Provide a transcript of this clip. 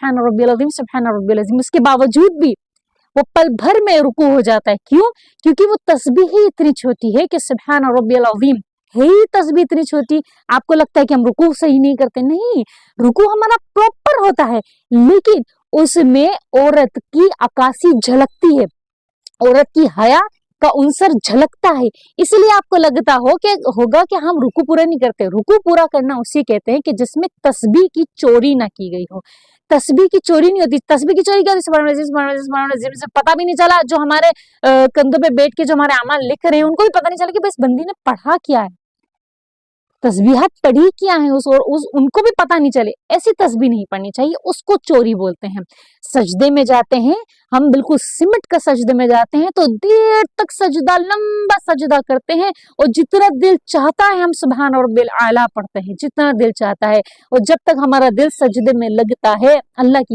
सुब्हान रब्बियल अज़ीम, सुब्हान रब्बियल अज़ीम, उसके बावजूद भी वो पल भर में रुकू हो जाता है। क्यों? क्योंकि वो तस्बीह ही इतनी छोटी है कि सुब्हान रब्बियल अज़ीम है ही तस्बीह इतनी छोटी। आपको लगता है कि हम रुकू सही नहीं करते, नहीं, रुकू हमारा प्रॉपर होता है, लेकिन उसमें औरत की अक्कासी झलकती है, औरत की हया का उनसर झलकता है। इसलिए आपको लगता होगा कि हम रुकू पूरा नहीं करते। रुकू पूरा करना उसी कहते हैं कि जिसमें तस्बीह की चोरी ना की गई हो। तस्बीह की चोरी नहीं होती। तस्बीह की चोरी क्या होती? सुभान अल्लाह, सुभान अल्लाह, सुभान अल्लाह, से पता भी नहीं चला, जो हमारे कंधों पे बैठ के जो हमारे अमाल लिख रहे हैं उनको भी पता नहीं चला कि बस बंदी ने पढ़ा क्या है, तस्बीहात पढ़ी क्या है, उनको भी पता नहीं चले। ऐसी तस्बीह नहीं पढ़नी चाहिए, उसको चोरी बोलते हैं। सजदे में जाते हैं हम, बिल्कुल सिमट कर सजदे में जाते हैं तो देर तक सजदा, लंबा सजदा करते हैं, और जितना दिल चाहता है हम सुभान रब्बिल आला पढ़ते हैं, जितना दिल चाहता है। और जब तक हमारा दिल सजदे में लगता है, अल्लाह की